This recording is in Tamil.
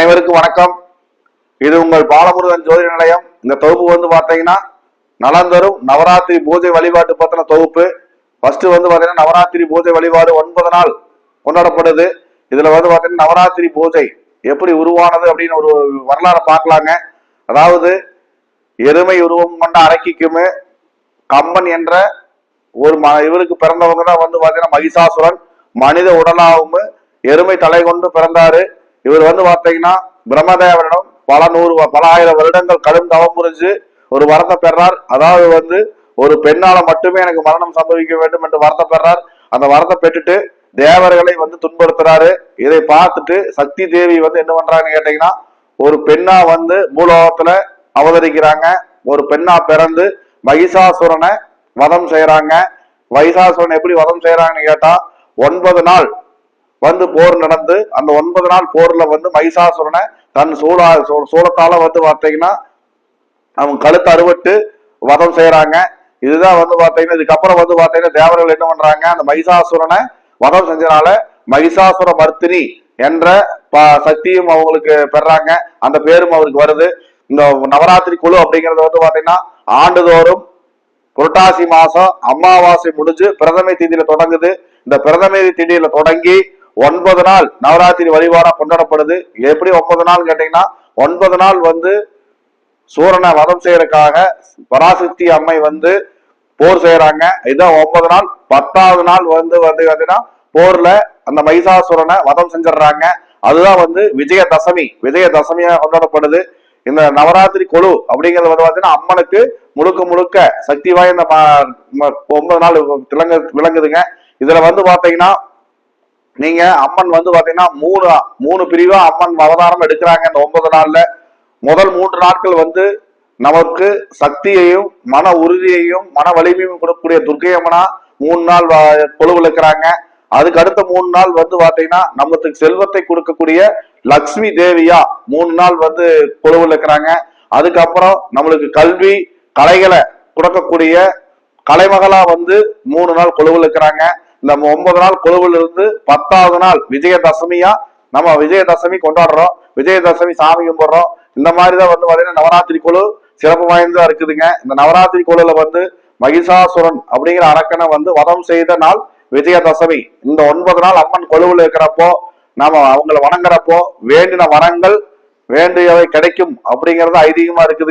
அனைவருக்கும் வணக்கம். இது உங்கள் பாலமுருகன் ஜோதிட நிலையம். இந்த தொகுப்பு வந்து பாத்தீங்கன்னா நலந்தரும் நவராத்திரி பூஜை வழிபாட்டு பத்தின தொகுப்பு. ஃபர்ஸ்ட் வந்து பாத்தீங்கன்னா நவராத்திரி பூஜை வழிபாடு 9 நாள் கொண்டாடப்படுது. இதுல வந்து பாத்தீங்கன்னா நவராத்திரி பூஜை எப்படி உருவானது அப்படின்னு ஒரு வரலாறு பார்க்கலாங்க. அதாவது எருமை உருவம் கொண்ட அரக்கிக்குமே கம்பன் என்ற ஒரு இவருக்கு பிறந்தவங்க தான் வந்து பாத்தீங்கன்னா மகிஷாசுரன். மனித உடலாகவும் எருமை தலை கொண்டு பிறந்தாரு. இவர் வந்து பாத்தீங்கன்னா பிரம்மதேவனிடம் பல ஆயிரம் வருடங்கள் கடும் தவம் புரிஞ்சு ஒரு வரத்தை பெறார். அதாவது வந்து ஒரு பெண்ணால மட்டுமே எனக்கு மரணம் சம்பவிக்க வேண்டும் என்று வரத்தை பெறார். அந்த வரத்தை பெற்றுட்டு தேவர்களை வந்து துன்புறுத்துறாரு. இதை பார்த்துட்டு சக்தி தேவி வந்து என்ன பண்றாங்கன்னு கேட்டீங்கன்னா ஒரு பெண்ணா வந்து பூலோகத்துல அவதரிக்கிறாங்க. ஒரு பெண்ணா பிறந்து மகிஷாசுரனை வதம் செய்யறாங்க. மகிஷாசுரன் எப்படி வதம் செய்யறாங்கன்னு கேட்டா 9 நாள் வந்து போர் நடந்து அந்த 9 நாள் போர்ல வந்து மகிஷாசுரனை தன் சூலத்தால வந்து பாத்தீங்கன்னா அவங்க கழுத்து அறுவட்டு வதம் செய்யறாங்க. இதுதான் வந்து பாத்தீங்கன்னா இதுக்கப்புறம் வந்து பாத்தீங்கன்னா தேவர்கள் என்ன பண்றாங்க, அந்த மகிஷாசுரனை வதம் செஞ்சனால மகிஷாசுர மர்த்தினி என்ற சக்தியும் அவங்களுக்கு பெறாங்க. அந்த பேரும் அவருக்கு வருது. இந்த நவராத்திரி குழு அப்படிங்கறது வந்து பாத்தீங்கன்னா ஆண்டுதோறும் புரட்டாசி மாசம் அமாவாசை முடிஞ்சு பிரதமை திதியில தொடங்குது. இந்த பிரதமை திதியில தொடங்கி 9 நாள் நவராத்திரி வழிபாடா கொண்டாடப்படுது. எப்படி 9 நாள் கேட்டீங்கன்னா 9 நாள் வந்து சூரனை வதம் செய்யறதுக்காக பராசக்தி அம்மை வந்து போர் செய்யறாங்க. இதுதான் 9 நாள். 10வது நாள் வந்து பாத்தீங்கன்னா போர்ல அந்த மகிஷாசுரனை வதம் செஞ்சிடறாங்க. அதுதான் வந்து விஜயதசமியா கொண்டாடப்படுது. இந்த நவராத்திரி குழு அப்படிங்கிறது வந்து பாத்தீங்கன்னா அம்மனுக்கு முழுக்க சக்தி வாய்ந்த 9 நாள் விளங்குதுங்க. இதுல வந்து பாத்தீங்கன்னா நீங்க அம்மன் வந்து பாத்தீங்கன்னா மூணு பிரிவா அம்மன் அவதாரம் எடுக்கிறாங்க. இந்த 9 நாள்ல முதல் 3 நாட்கள் வந்து நமக்கு சக்தியையும் மன உறுதியையும் மன வலிமையும் கொடுக்கக்கூடிய துர்க்கை அம்மனா 3 நாள் கொழுவில் இருக்கிறாங்க. அதுக்கு அடுத்த 3 நாள் வந்து பாத்தீங்கன்னா நமக்கு செல்வத்தை கொடுக்கக்கூடிய லக்ஷ்மி தேவியா 3 நாள் வந்து கொழுவில் இருக்கிறாங்க. அதுக்கப்புறம் நம்மளுக்கு கல்வி கலைகளை கொடுக்கக்கூடிய கலைமகளா வந்து 3 நாள் கொழுவில் இருக்கிறாங்க. இந்த 9 நாள் கொழுவில் இருந்து 10வது நாள் விஜயதசமியா நம்ம விஜயதசமி கொண்டாடுறோம். விஜயதசமி சாமி கும்பிடுறோம். இந்த மாதிரிதான் வந்து பாத்தீங்கன்னா நவராத்திரி குழு சிறப்பு வாய்ந்ததா இருக்குதுங்க. இந்த நவராத்திரி குழுல வந்து மகிஷாசுரன் அப்படிங்கிற அரக்கனை வந்து வதம் செய்த நாள் விஜயதசமி. இந்த 9 நாள் அம்மன் கொழுவில் இருக்கிறப்போ நாம அவங்களை வணங்குறப்போ வேண்டின வரங்கள் வேண்டியவை கிடைக்கும் அப்படிங்கறது ஐதீகமா இருக்குது.